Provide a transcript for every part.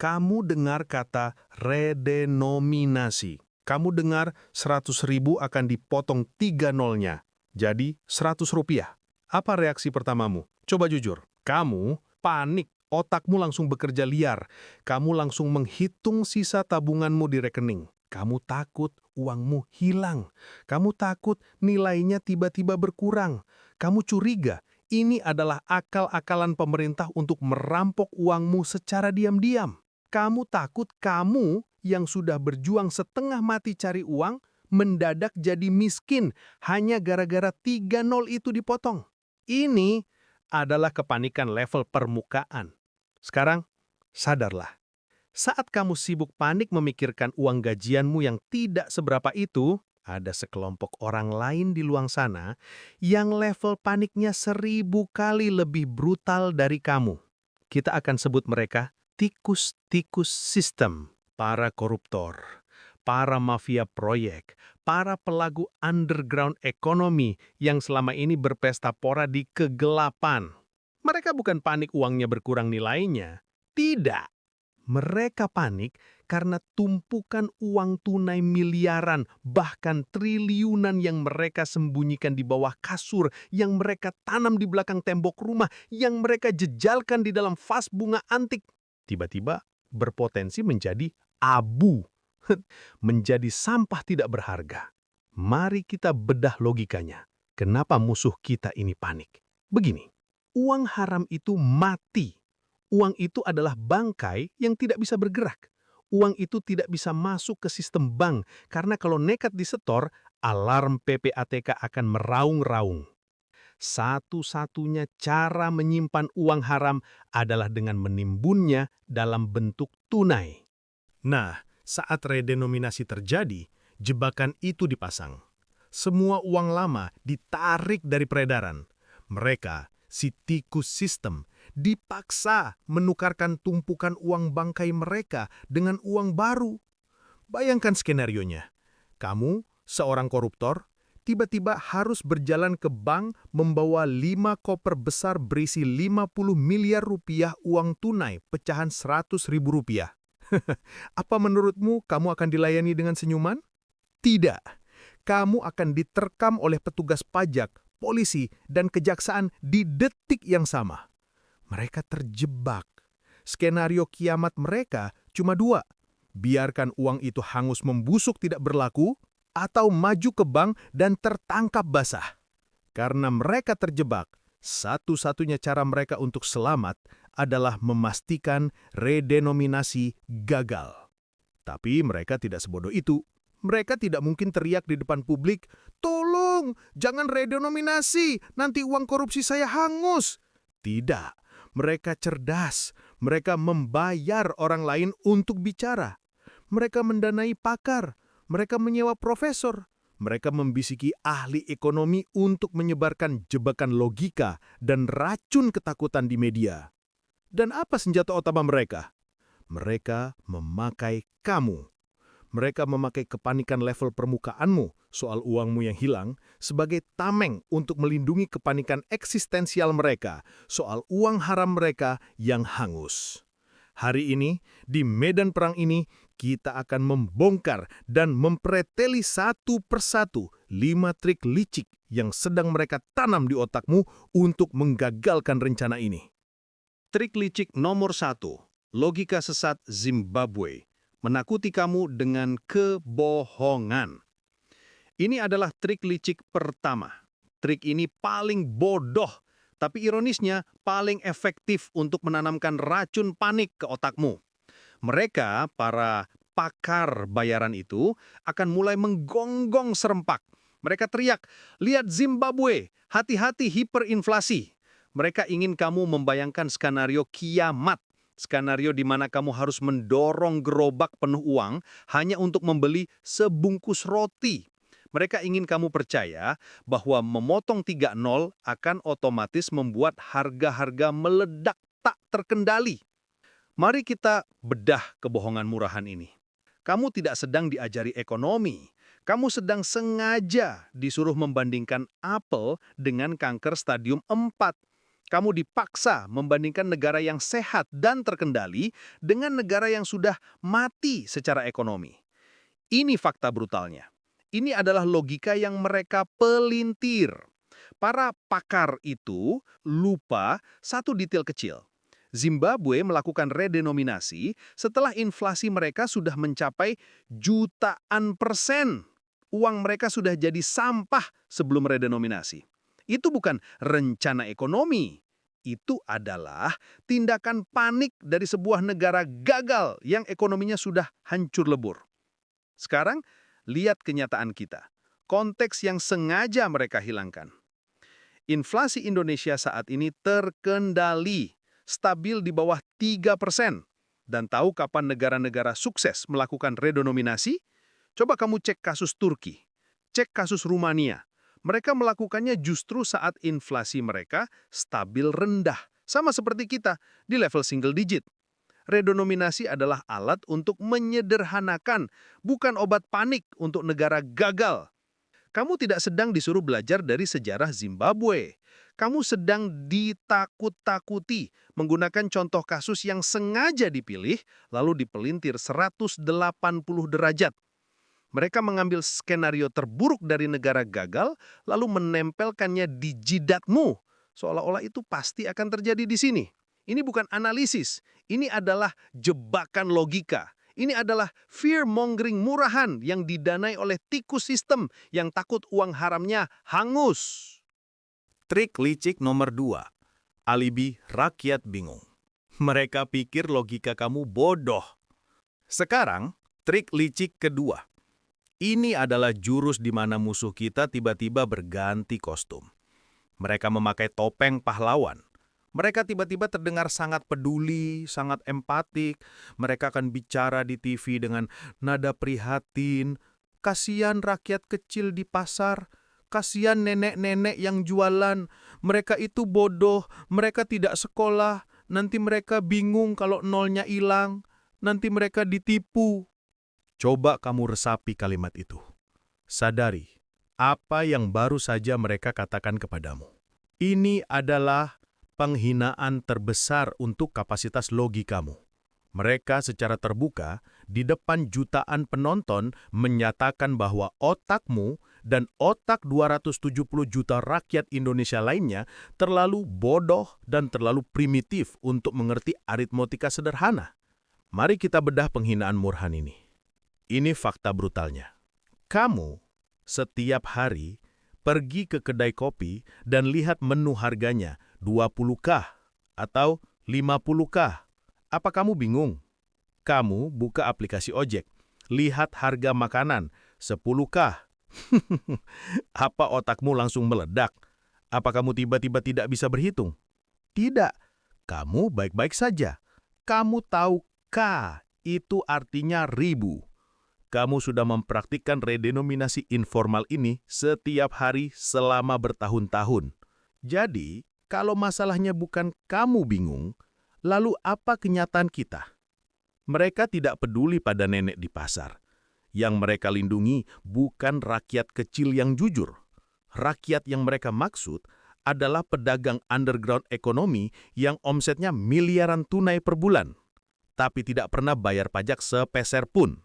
Kamu dengar kata redenominasi. Kamu dengar 100.000 akan dipotong 3 nolnya. Jadi 100 rupiah. Apa reaksi pertamamu? Coba jujur. Kamu panik. Otakmu langsung bekerja liar. Kamu langsung menghitung sisa tabunganmu di rekening. Kamu takut uangmu hilang. Kamu takut nilainya tiba-tiba berkurang. Kamu curiga ini adalah akal-akalan pemerintah untuk merampok uangmu secara diam-diam. Kamu takut kamu yang sudah berjuang setengah mati cari uang, mendadak jadi miskin hanya gara-gara 3 nol itu dipotong. Ini adalah kepanikan level permukaan. Sekarang, sadarlah. Saat kamu sibuk panik memikirkan uang gajianmu yang tidak seberapa itu, ada sekelompok orang lain di luar sana yang level paniknya 1000 kali lebih brutal dari kamu. Kita akan sebut mereka tikus-tikus sistem, para koruptor, para mafia proyek, para pelaku underground ekonomi yang selama ini berpesta pora di kegelapan. Mereka bukan panik uangnya berkurang nilainya. Tidak. Mereka panik karena tumpukan uang tunai miliaran, bahkan triliunan yang mereka sembunyikan di bawah kasur, yang mereka tanam di belakang tembok rumah, yang mereka jejalkan di dalam vas bunga antik. Tiba-tiba berpotensi menjadi abu, menjadi sampah tidak berharga. Mari kita bedah logikanya. Kenapa musuh kita ini panik? Begini. Uang haram itu mati. Uang itu adalah bangkai yang tidak bisa bergerak. Uang itu tidak bisa masuk ke sistem bank karena kalau nekat disetor, alarm PPATK akan meraung-raung. Satu-satunya cara menyimpan uang haram adalah dengan menimbunnya dalam bentuk tunai. Nah, saat redenominasi terjadi, jebakan itu dipasang. Semua uang lama ditarik dari peredaran. Mereka, si tikus sistem, dipaksa menukarkan tumpukan uang bangkai mereka dengan uang baru. Bayangkan skenarionya. Kamu, seorang koruptor, tiba-tiba harus berjalan ke bank membawa 5 koper besar berisi 50 miliar rupiah uang tunai pecahan 100.000 rupiah. Apa menurutmu kamu akan dilayani dengan senyuman? Tidak. Kamu akan diterkam oleh petugas pajak, polisi, dan kejaksaan di detik yang sama. Mereka terjebak. Skenario kiamat mereka cuma 2. Biarkan uang itu hangus membusuk tidak berlaku, atau maju ke bank dan tertangkap basah. Karena mereka terjebak, satu-satunya cara mereka untuk selamat adalah memastikan redenominasi gagal. Tapi mereka tidak sebodoh itu. Mereka tidak mungkin teriak di depan publik, "Tolong, jangan redenominasi, nanti uang korupsi saya hangus." Tidak, mereka cerdas. Mereka membayar orang lain untuk bicara. Mereka mendanai pakar. Mereka menyewa profesor. Mereka membisiki ahli ekonomi untuk menyebarkan jebakan logika dan racun ketakutan di media. Dan apa senjata utama mereka? Mereka memakai kamu. Mereka memakai kepanikan level permukaanmu soal uangmu yang hilang sebagai tameng untuk melindungi kepanikan eksistensial mereka soal uang haram mereka yang hangus. Hari ini, di medan perang ini, kita akan membongkar dan mempreteli satu persatu 5 trik licik yang sedang mereka tanam di otakmu untuk menggagalkan rencana ini. Trik licik nomor 1, logika sesat Zimbabwe. Menakuti kamu dengan kebohongan. Ini adalah trik licik pertama. Trik ini paling bodoh, tapi ironisnya paling efektif untuk menanamkan racun panik ke otakmu. Mereka, para pakar bayaran itu, akan mulai menggonggong serempak. Mereka teriak, "Lihat Zimbabwe, hati-hati hiperinflasi." Mereka ingin kamu membayangkan skenario kiamat. Skenario di mana kamu harus mendorong gerobak penuh uang hanya untuk membeli sebungkus roti. Mereka ingin kamu percaya bahwa memotong 3 nol akan otomatis membuat harga-harga meledak tak terkendali. Mari kita bedah kebohongan murahan ini. Kamu tidak sedang diajari ekonomi. Kamu sedang sengaja disuruh membandingkan apel dengan kanker stadium 4. Kamu dipaksa membandingkan negara yang sehat dan terkendali dengan negara yang sudah mati secara ekonomi. Ini fakta brutalnya. Ini adalah logika yang mereka pelintir. Para pakar itu lupa satu detail kecil. Zimbabwe melakukan redenominasi setelah inflasi mereka sudah mencapai jutaan persen. Uang mereka sudah jadi sampah sebelum redenominasi. Itu bukan rencana ekonomi. Itu adalah tindakan panik dari sebuah negara gagal yang ekonominya sudah hancur lebur. Sekarang, lihat kenyataan kita. Konteks yang sengaja mereka hilangkan. Inflasi Indonesia saat ini terkendali, stabil di bawah 3%. Dan tahu kapan negara-negara sukses melakukan redenominasi? Coba kamu cek kasus Turki, cek kasus Rumania. Mereka melakukannya justru saat inflasi mereka stabil rendah, sama seperti kita, di level single digit. Redenominasi adalah alat untuk menyederhanakan, bukan obat panik untuk negara gagal. Kamu tidak sedang disuruh belajar dari sejarah Zimbabwe. Kamu sedang ditakut-takuti menggunakan contoh kasus yang sengaja dipilih lalu dipelintir 180 derajat. Mereka mengambil skenario terburuk dari negara gagal lalu menempelkannya di jidatmu. Seolah-olah itu pasti akan terjadi di sini. Ini bukan analisis, ini adalah jebakan logika. Ini adalah fear-mongering murahan yang didanai oleh tikus sistem yang takut uang haramnya hangus. Trik licik nomor 2. Alibi rakyat bingung. Mereka pikir logika kamu bodoh. Sekarang, trik licik kedua. Ini adalah jurus di mana musuh kita tiba-tiba berganti kostum. Mereka memakai topeng pahlawan. Mereka tiba-tiba terdengar sangat peduli, sangat empatik. Mereka akan bicara di TV dengan nada prihatin. Kasihan rakyat kecil di pasar. Kasihan nenek-nenek yang jualan. Mereka itu bodoh. Mereka tidak sekolah. Nanti mereka bingung kalau nolnya hilang. Nanti mereka ditipu. Coba kamu resapi kalimat itu. Sadari apa yang baru saja mereka katakan kepadamu. Ini adalah penghinaan terbesar untuk kapasitas logikamu. Mereka secara terbuka di depan jutaan penonton menyatakan bahwa otakmu dan otak 270 juta rakyat Indonesia lainnya terlalu bodoh dan terlalu primitif untuk mengerti aritmatika sederhana. Mari kita bedah penghinaan murhan ini. Ini fakta brutalnya. Kamu setiap hari pergi ke kedai kopi dan lihat menu harganya 20K atau 50K. Apa kamu bingung? Kamu buka aplikasi ojek, lihat harga makanan 10K. Apa otakmu langsung meledak? Apa kamu tiba-tiba tidak bisa berhitung? Tidak. Kamu baik-baik saja. Kamu tahu K itu artinya 1000. Kamu sudah mempraktikkan redenominasi informal ini setiap hari selama bertahun-tahun. Jadi, kalau masalahnya bukan kamu bingung, lalu apa kenyataan kita? Mereka tidak peduli pada nenek di pasar. Yang mereka lindungi bukan rakyat kecil yang jujur. Rakyat yang mereka maksud adalah pedagang underground ekonomi yang omsetnya miliaran tunai per bulan, tapi tidak pernah bayar pajak sepeser pun.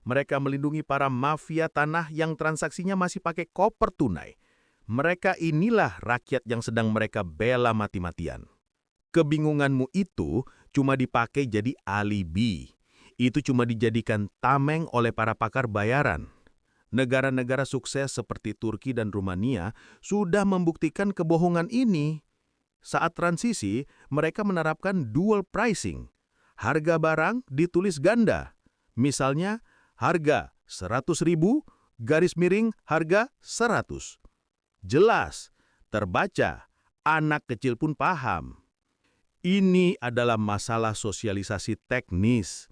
Mereka melindungi para mafia tanah yang transaksinya masih pakai koper tunai. Mereka inilah rakyat yang sedang mereka bela mati-matian. Kebingunganmu itu cuma dipakai jadi alibi. Itu cuma dijadikan tameng oleh para pakar bayaran. Negara-negara sukses seperti Turki dan Rumania sudah membuktikan kebohongan ini. Saat transisi, mereka menerapkan dual pricing. Harga barang ditulis ganda. Misalnya, harga 100.000, garis miring harga 100. Jelas, terbaca, anak kecil pun paham. Ini adalah masalah sosialisasi teknis.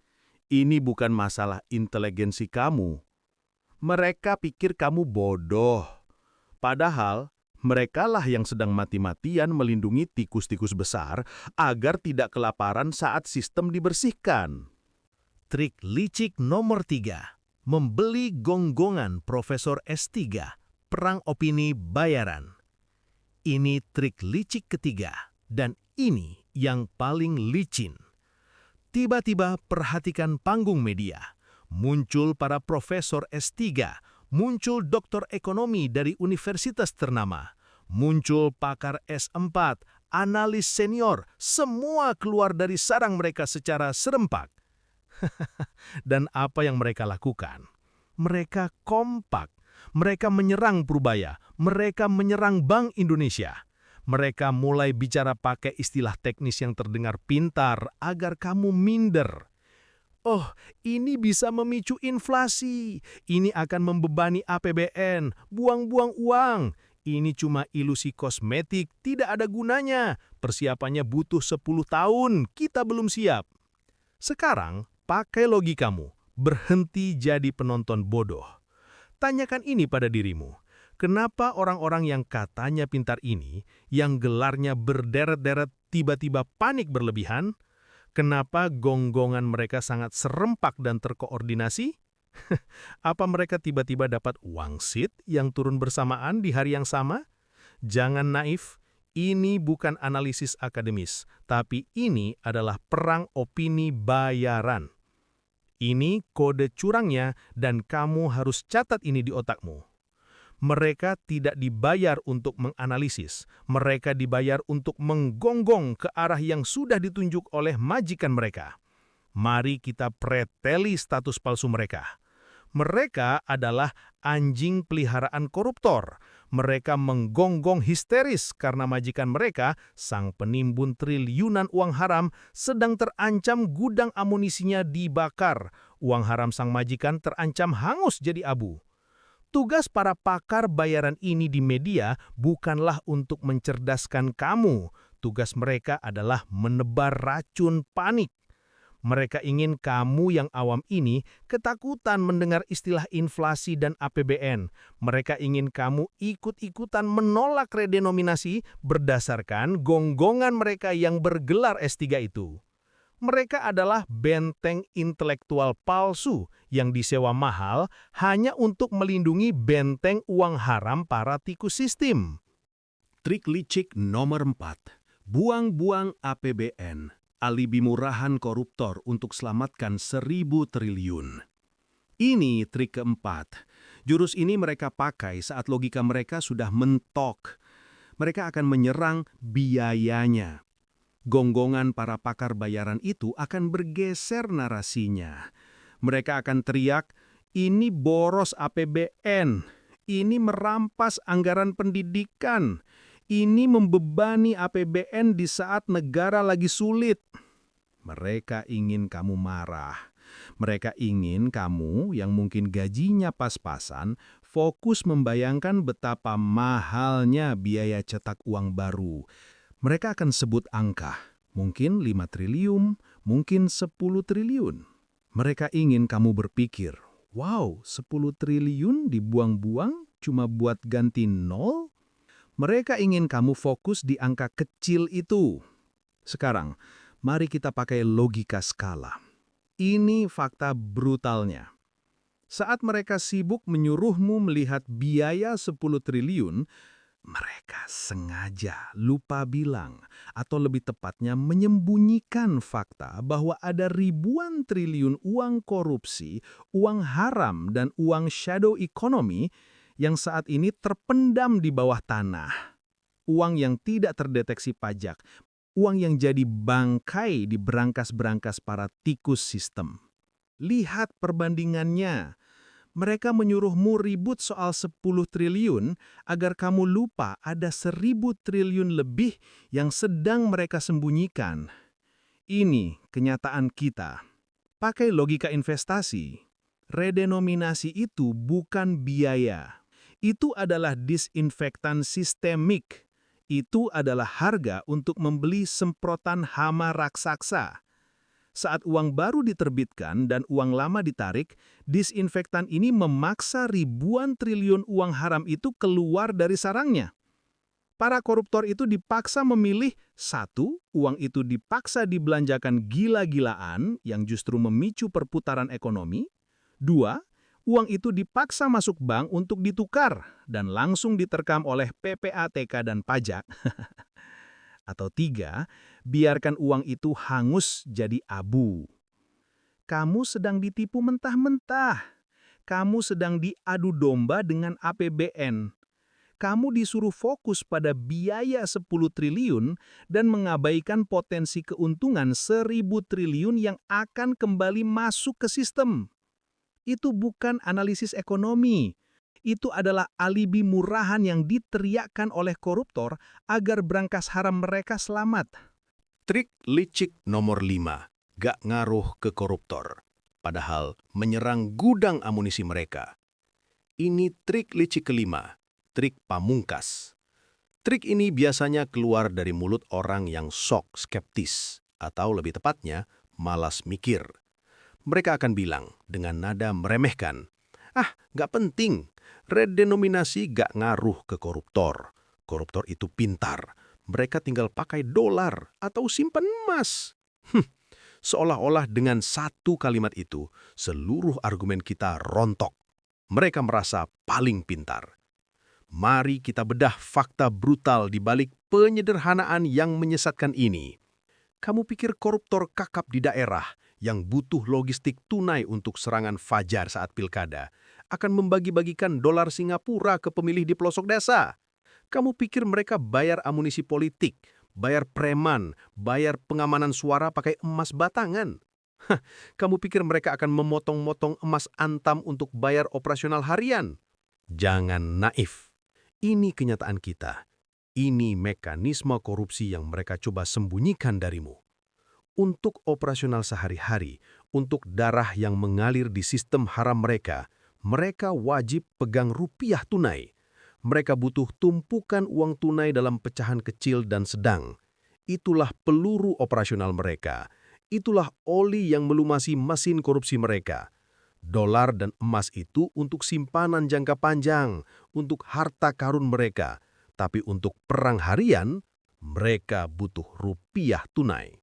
Ini bukan masalah inteligensi kamu. Mereka pikir kamu bodoh. Padahal, merekalah yang sedang mati-matian melindungi tikus-tikus besar agar tidak kelaparan saat sistem dibersihkan. Trik licik nomor 3. Membeli gonggongan Profesor S3, perang opini bayaran. Ini trik licik ketiga, dan ini yang paling licin. Tiba-tiba perhatikan panggung media. Muncul para profesor S3, muncul doktor ekonomi dari universitas ternama, muncul pakar S4, analis senior, semua keluar dari sarang mereka secara serempak. Dan apa yang mereka lakukan? Mereka kompak. Mereka menyerang Purbaya. Mereka menyerang Bank Indonesia. Mereka mulai bicara pakai istilah teknis yang terdengar pintar agar kamu minder. Oh, ini bisa memicu inflasi. Ini akan membebani APBN. Buang-buang uang. Ini cuma ilusi kosmetik, tidak ada gunanya. Persiapannya butuh 10 tahun, kita belum siap. Sekarang, pakai logikamu. Berhenti jadi penonton bodoh. Tanyakan ini pada dirimu. Kenapa orang-orang yang katanya pintar ini, yang gelarnya berderet-deret tiba-tiba panik berlebihan? Kenapa gonggongan mereka sangat serempak dan terkoordinasi? Apa mereka tiba-tiba dapat wangsit yang turun bersamaan di hari yang sama? Jangan naif, ini bukan analisis akademis, tapi ini adalah perang opini bayaran. Ini kode curangnya dan kamu harus catat ini di otakmu. Mereka tidak dibayar untuk menganalisis, mereka dibayar untuk menggonggong ke arah yang sudah ditunjuk oleh majikan mereka. Mari kita preteli status palsu mereka. Mereka adalah anjing peliharaan koruptor. Mereka menggonggong histeris karena majikan mereka, sang penimbun triliunan uang haram, sedang terancam gudang amunisinya dibakar. Uang haram sang majikan terancam hangus jadi abu. Tugas para pakar bayaran ini di media bukanlah untuk mencerdaskan kamu. Tugas mereka adalah menebar racun panik. Mereka ingin kamu yang awam ini ketakutan mendengar istilah inflasi dan APBN. Mereka ingin kamu ikut-ikutan menolak redenominasi berdasarkan gonggongan mereka yang bergelar S3 itu. Mereka adalah benteng intelektual palsu yang disewa mahal hanya untuk melindungi benteng uang haram para tikus sistem. Trik licik nomor 4. Buang-buang APBN. Alibi murahan koruptor untuk selamatkan 1.000 triliun. Ini trik keempat. Jurus ini mereka pakai saat logika mereka sudah mentok. Mereka akan menyerang biayanya. Gonggongan para pakar bayaran itu akan bergeser narasinya. Mereka akan teriak, ini boros APBN, ini merampas anggaran pendidikan, ini membebani APBN di saat negara lagi sulit. Mereka ingin kamu marah. Mereka ingin kamu yang mungkin gajinya pas-pasan fokus membayangkan betapa mahalnya biaya cetak uang baru. Mereka akan sebut angka, mungkin 5 triliun, mungkin 10 triliun. Mereka ingin kamu berpikir, wow, 10 triliun dibuang-buang cuma buat ganti nol? Mereka ingin kamu fokus di angka kecil itu. Sekarang, mari kita pakai logika skala. Ini fakta brutalnya. Saat mereka sibuk menyuruhmu melihat biaya 10 triliun, mereka sengaja lupa bilang, atau lebih tepatnya menyembunyikan fakta bahwa ada ribuan triliun uang korupsi, uang haram, dan uang shadow economy yang saat ini terpendam di bawah tanah. Uang yang tidak terdeteksi pajak, uang yang jadi bangkai di berangkas-berangkas para tikus sistem. Lihat perbandingannya. Mereka menyuruhmu ribut soal 10 triliun agar kamu lupa ada 1.000 triliun lebih yang sedang mereka sembunyikan. Ini kenyataan kita. Pakai logika investasi. Redenominasi itu bukan biaya. Itu adalah disinfektan sistemik. Itu adalah harga untuk membeli semprotan hama raksasa. Saat uang baru diterbitkan dan uang lama ditarik, disinfektan ini memaksa ribuan triliun uang haram itu keluar dari sarangnya. Para koruptor itu dipaksa memilih, satu, uang itu dipaksa dibelanjakan gila-gilaan yang justru memicu perputaran ekonomi. Dua, Uang itu dipaksa masuk bank untuk ditukar dan langsung diterkam oleh PPATK dan pajak. Atau 3, biarkan uang itu hangus jadi abu. Kamu sedang ditipu mentah-mentah. Kamu sedang diadu domba dengan APBN. Kamu disuruh fokus pada biaya 10 triliun dan mengabaikan potensi keuntungan 1.000 triliun yang akan kembali masuk ke sistem. Itu bukan analisis ekonomi. Itu adalah alibi murahan yang diteriakkan oleh koruptor agar brankas haram mereka selamat. Trik licik nomor 5, gak ngaruh ke koruptor. Padahal menyerang gudang amunisi mereka. Ini trik licik kelima, trik pamungkas. Trik ini biasanya keluar dari mulut orang yang sok skeptis, atau lebih tepatnya, malas mikir. Mereka akan bilang dengan nada meremehkan, gak penting, redenominasi gak ngaruh ke koruptor. Koruptor itu pintar, mereka tinggal pakai dolar atau simpan emas. Seolah-olah dengan satu kalimat itu, seluruh argumen kita rontok. Mereka merasa paling pintar. Mari kita bedah fakta brutal di balik penyederhanaan yang menyesatkan ini. Kamu pikir koruptor kakap di daerah yang butuh logistik tunai untuk serangan fajar saat pilkada akan membagi-bagikan dolar Singapura ke pemilih di pelosok desa? Kamu pikir mereka bayar amunisi politik, bayar preman, bayar pengamanan suara pakai emas batangan? Kamu pikir mereka akan memotong-motong emas antam untuk bayar operasional harian? Jangan naif. Ini kenyataan kita. Ini mekanisme korupsi yang mereka coba sembunyikan darimu. Untuk operasional sehari-hari, untuk darah yang mengalir di sistem haram mereka wajib pegang rupiah tunai. Mereka butuh tumpukan uang tunai dalam pecahan kecil dan sedang. Itulah peluru operasional mereka. Itulah oli yang melumasi mesin korupsi mereka. Dolar dan emas itu untuk simpanan jangka panjang, untuk harta karun mereka. Tapi untuk perang harian, mereka butuh rupiah tunai.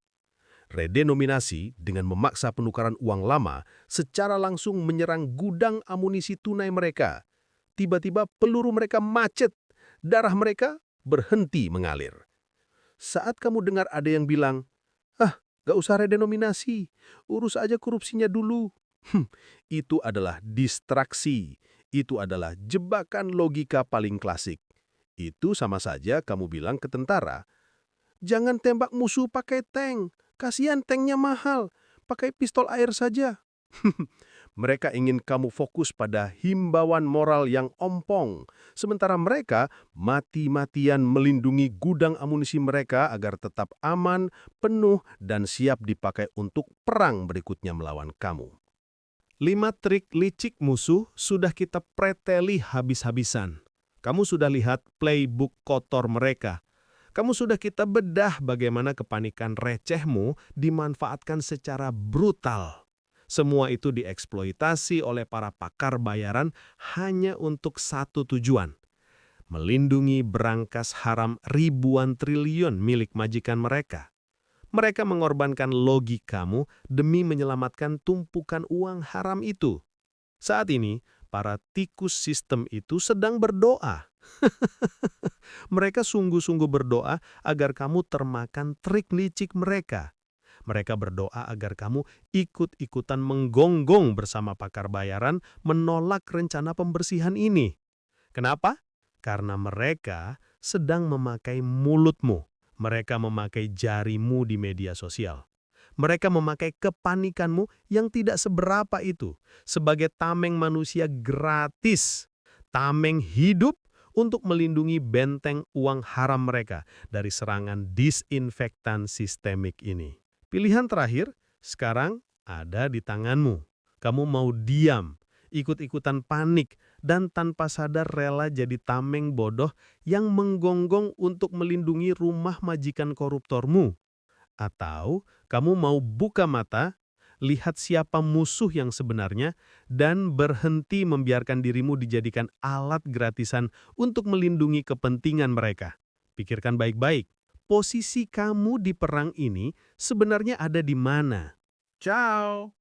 Redenominasi dengan memaksa penukaran uang lama secara langsung menyerang gudang amunisi tunai mereka. Tiba-tiba peluru mereka macet, darah mereka berhenti mengalir. Saat kamu dengar ada yang bilang, gak usah redenominasi, urus aja korupsinya dulu. Itu adalah distraksi, itu adalah jebakan logika paling klasik. Itu sama saja kamu bilang ke tentara, jangan tembak musuh pakai tank, kasihan tanknya mahal, pakai pistol air saja. Mereka ingin kamu fokus pada himbauan moral yang ompong, sementara mereka mati-matian melindungi gudang amunisi mereka agar tetap aman, penuh, dan siap dipakai untuk perang berikutnya melawan kamu. 5 trik licik musuh sudah kita preteli habis-habisan. Kamu sudah lihat playbook kotor mereka. Kamu sudah kita bedah bagaimana kepanikan recehmu dimanfaatkan secara brutal. Semua itu dieksploitasi oleh para pakar bayaran hanya untuk satu tujuan. Melindungi brankas haram ribuan triliun milik majikan mereka. Mereka mengorbankan logikamu demi menyelamatkan tumpukan uang haram itu. Saat ini, para tikus sistem itu sedang berdoa. Mereka sungguh-sungguh berdoa agar kamu termakan trik licik mereka. Mereka berdoa agar kamu ikut-ikutan menggonggong bersama pakar bayaran menolak rencana pembersihan ini. Kenapa? Karena mereka sedang memakai mulutmu. Mereka memakai jarimu di media sosial. Mereka memakai kepanikanmu yang tidak seberapa itu sebagai tameng manusia gratis, tameng hidup untuk melindungi benteng uang haram mereka dari serangan disinfektan sistemik ini. Pilihan terakhir sekarang ada di tanganmu. Kamu mau diam, ikut-ikutan panik, dan tanpa sadar rela jadi tameng bodoh yang menggonggong untuk melindungi rumah majikan koruptormu. Atau kamu mau buka mata, lihat siapa musuh yang sebenarnya, dan berhenti membiarkan dirimu dijadikan alat gratisan untuk melindungi kepentingan mereka. Pikirkan baik-baik, posisi kamu di perang ini sebenarnya ada di mana? Ciao!